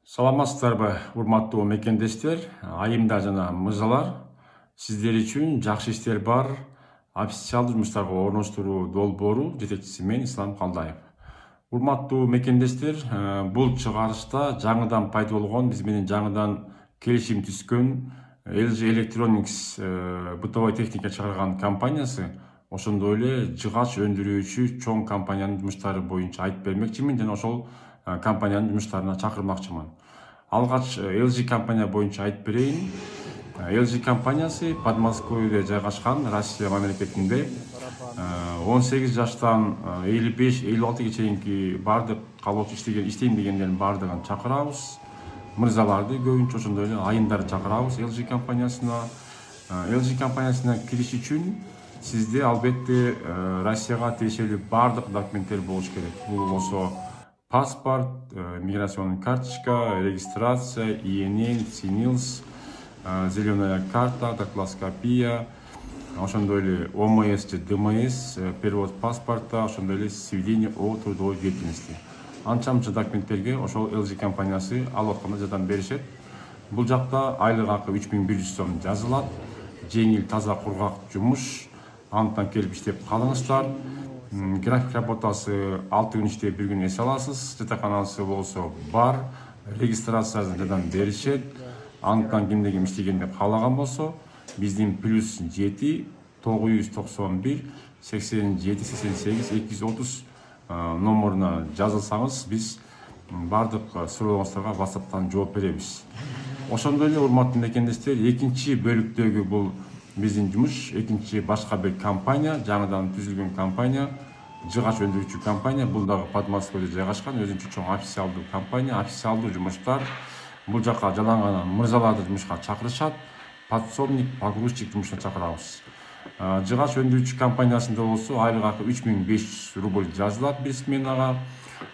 Саламатсыздарбы, урматтуу мекендештер, айымдар жана мырзалар. Сиздер үчүн жакшы иштер бар официалдуу жумуштарга орноштуруу долбоору жетекчиси мен Ислам Калдаев. Урматтуу мекендештер, бул чыгарышта жаңыдан пайда болгон, биз менен жаңыдан келишим түзгөн LG Electronics бытовой техника чыгарган компаниясы, ошондой эле жыгач өндүрүүчү чоң компаниянын жумуштары боюнча айтып бермекчимин жана ошол компаниянын жумуштарына чакырмакчымын. Алгач LG компания боюнча айтып берейин. LG компаниясы Подмосковьеде жайгашкан, Россия мамлекетинде 18 жаштан 55-56 чейинки бардык калоочу иштейм дегендердин бардыгын чакырабыз. Мырзаларды көбүнчө ошондой эле айымдарды чакырабыз LG компаниясына. LG компаниясына кириш үчүн сизде албетте Россияга тиешелүү бардык документтер болуш керек. Бул болсо паспорт, миграционная карточка, регистрация, ИНН, СИНИЛС, зеленая карта, дактилоскопия, ошондой эле ОМС же ДМС, перевод паспорта, ошондой эле сведения о трудовой деятельности. Анча-мынча документтерге ошол LG компаниясы алып атканда жардам беришет. Бул жакта айлык акы 3100 сом жазылат. Жеңил, таза, кургак жумуш. Антан келип иштеп калыңыздар. График работасы 6 күн иштеп 1 күн эс аласыз. Жатаканасы болсо бар. Регистрациясын жардам беришет. Антан кимде ким иштегенде каалаган болсо биздин +7 991 87 88 230 номеруна жазылсаңыз, биз бардык сурооңуздарга WhatsApp'тан жооп беребиз. Ошондой эле урматтуу мекендештер, экинчи бөлүктөгү бул биздин жумуш, экинчи башка бир компания, жаңыдан түзүлгөн компания, жыгач өндүрүүчү компания, бул дагы Подмосковьеде жайгашкан, өзүнчө чоң официалдуу компания, официалдуу жумуштар. Бул жака жалаң гана мырзаларды жумушка чакырышат, подсобник, погрузчик жумушуна чакырабыз. Жыгач өндүрүүчү компаниясында болсо айлык акы 3500 рубль жазылат бир сменага.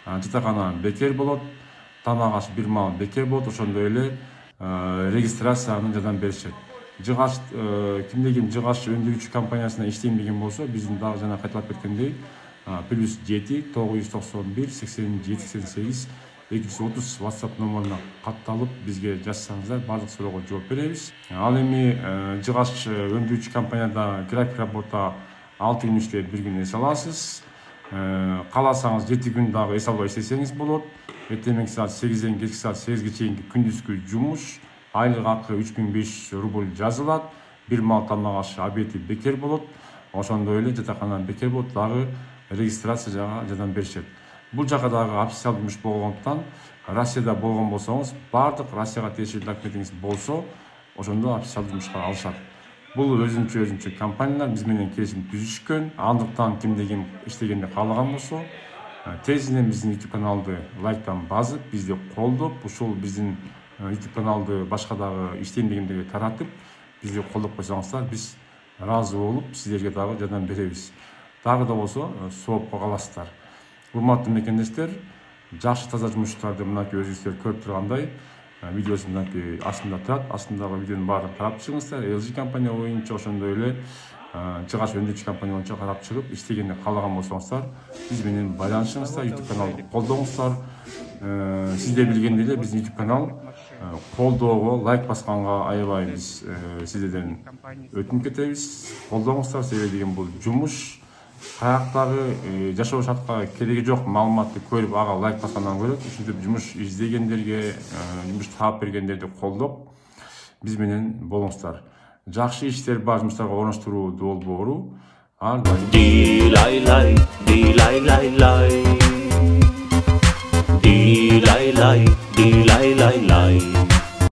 Жатакана бекер болот, тамак аш бир маал бекер болот, ошондой эле регистрацияны жардам беришет. Жыгач кимде ким жыгач өндүрүүчү компаниясына иштейм деген болсо, биздин дагы жана кайталап кеткендей +7 991 87 88 230 WhatsApp номеруна катталып бизге жазсаңыздар, бардык суроого жооп беребиз. Ал эми жыгач өндүрүүчү компанияда график работа 6 күн иштеп 1 күн эс аласыз. Кааласаңыз 7 күн дагы эс албай иштесеңиз болот. Эртеңки саат 8ден кечки саат 8ге чейинки күндүзгү жумуш, айлык акы 3500 рубль жазылат. Бир маал тамак ашы обеди бекер болот. Ошондой эле жатакана бекер болот, дагы регистрацияга жардам беришет. Бул жака дагы официалдуу жумуш болгондуктан, Россияда болгон болсоңуз, бардык Россияга тиешелүү документиңиз болсо, ошондо официалдуу жумушка алышат. Бул өзүнчө компаниялар биз менен келишим түзүшкөн. Андыктан кимде ким иштегенде каалаган болсо, тезинен биздин YouTube каналды лайктан басып, бизди колдоп, ушул биздин YouTube каналды башка дагы иштейм дегендерге таратып, бизди колдоп койсоңуздар, биз ыраазы болуп, сиздерге дагы жардам беребиз. Дагы да болсо, соопко каласыздар. Урматтуу мекендештер, жакшы таза жумуштарды мынакей өзүңүздөр көрүп тургандай, видеосу мынакей астында турат. Астындагы видеонун баарын карап чыгыңыздар. LG компания боюнча, ошондой эле жыгач өндүрүүчү компания боюнча карап чыгып, иштегенде каалаган болсоңуздар, биз менен байланышыңыздар, YouTube каналды колдоңуздар. Сиздер билгендей эле биздин YouTube канал колдоого, лайк басканга аябай биз сиздерден өтүнүп кетебиз. Колдоңуздар, себеби деген бул жумуш каяктагы жашоо шартка кереги жок маалыматты көрүп, ага лайк баскандан көрөт, ушинтип жумуш издегендерге, жумуш таап бергендерди колдоп, биз менен болуңуздар. Жакшы иштер бар жумуштарга орноштуруу долбоору ар дайым.